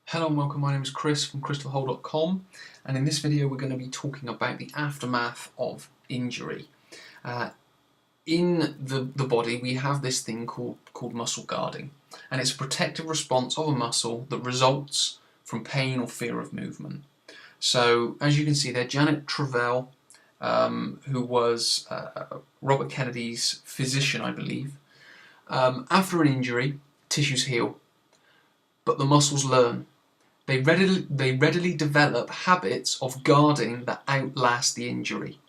Hello and welcome, my name is Chris from crystalhole.com, and in this video we're going to be talking about the aftermath of injury. In the body we have this thing called muscle guarding, and it's a protective response of a muscle that results from pain or fear of movement. So as you can see there, Janet Travell, who was Robert Kennedy's physician, I believe, after an injury, tissues heal, but the muscles learn. They readily develop habits of guarding that outlast the injury.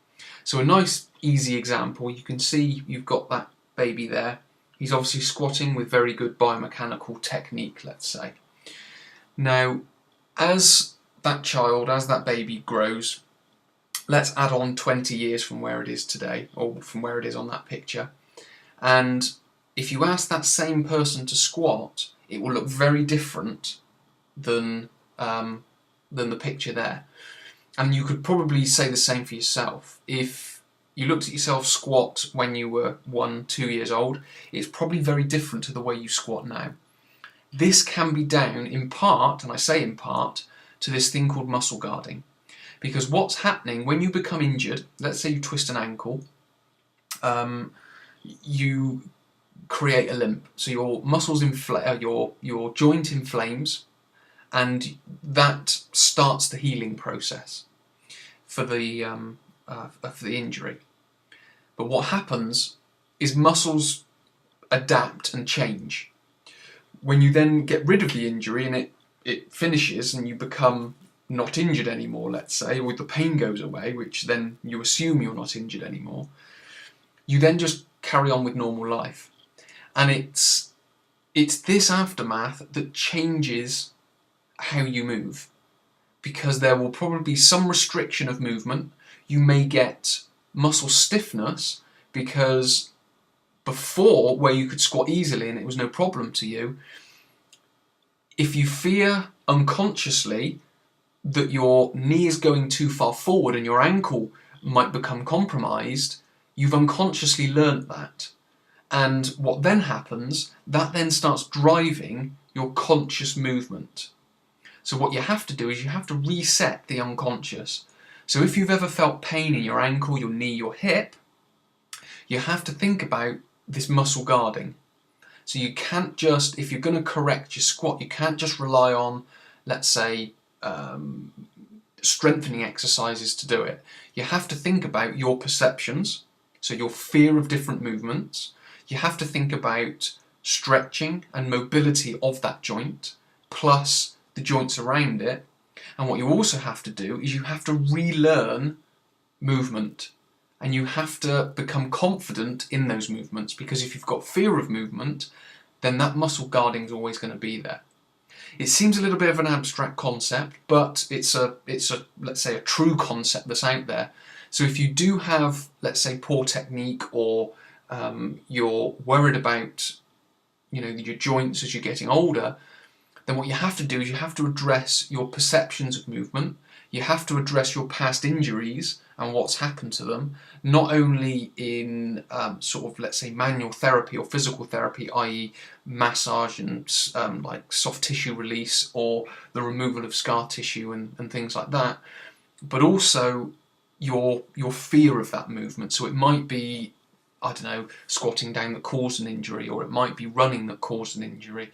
So a nice easy example, you can see you've got that baby there. He's obviously squatting with very good biomechanical technique, let's say. Now, as that baby grows, let's add on 20 years from where it is today, or from where it is on that picture, and if you ask that same person to squat, it will look very different than the picture there. And you could probably say the same for yourself. If you looked at yourself squat when you were 1-2 years old, it's probably very different to the way you squat now. This can be down in part, and I say in part, to this thing called muscle guarding. Because what's happening when you become injured, let's say you twist an ankle, you create a limp. So your muscles inflate, your joint inflames, and that starts the healing process for the injury. But what happens is muscles adapt and change. When you then get rid of the injury and it finishes and you become not injured anymore, let's say, or the pain goes away, which then you assume you're not injured anymore, you then just carry on with normal life. And it's this aftermath that changes how you move, because there will probably be some restriction of movement. You may get muscle stiffness, because before, where you could squat easily and it was no problem to you, if you fear unconsciously that your knee is going too far forward and your ankle might become compromised, you've unconsciously learnt that. And what then happens, that then starts driving your conscious movement. So what you have to do is you have to reset the unconscious. So if you've ever felt pain in your ankle, your knee, your hip, you have to think about this muscle guarding. So you can't just, if you're going to correct your squat, you can't just rely on, let's say, strengthening exercises to do it. You have to think about your perceptions, so your fear of different movements. You have to think about stretching and mobility of that joint, plus the joints around it. And what you also have to do is you have to relearn movement, and you have to become confident in those movements, because if you've got fear of movement, then that muscle guarding is always going to be there. It seems a little bit of an abstract concept, but it's a let's say a true concept that's out there. So if you do have, let's say, poor technique, or you're worried about your joints as you're getting older, then what you have to do is you have to address your perceptions of movement. You have to address your past injuries and what's happened to them, not only in sort of, let's say, manual therapy or physical therapy, i.e. massage and like soft tissue release, or the removal of scar tissue and things like that, but also your fear of that movement. So it might be, I don't know, squatting down that caused an injury, or it might be running that caused an injury,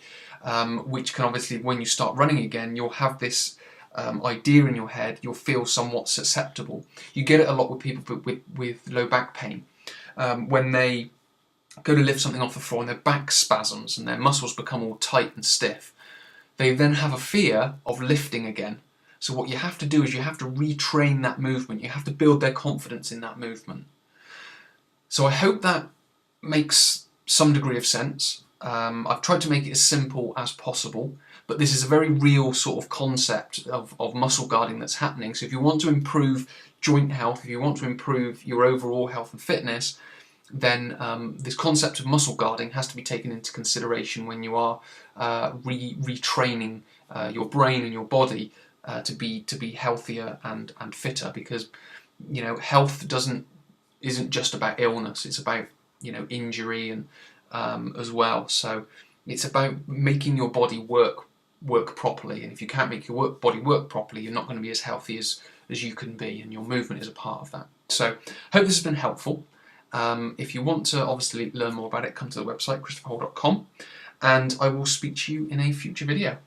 which can obviously, when you start running again, you'll have this idea in your head, you'll feel somewhat susceptible. You get it a lot with people with low back pain. When they go to lift something off the floor and their back spasms and their muscles become all tight and stiff, they then have a fear of lifting again. So what you have to do is you have to retrain that movement. You have to build their confidence in that movement. So I hope that makes some degree of sense. I've tried to make it as simple as possible, but this is a very real sort of concept of muscle guarding that's happening. So if you want to improve joint health, if you want to improve your overall health and fitness, then this concept of muscle guarding has to be taken into consideration when you are retraining your brain and your body to be healthier and fitter, because health isn't just about illness, it's about injury and as well. So it's about making your body work work properly. And if you can't make your body work properly, you're not going to be as healthy as you can be, and your movement is a part of that. So hope this has been helpful. If you want to obviously learn more about it, come to the website, christopherhall.com, and I will speak to you in a future video.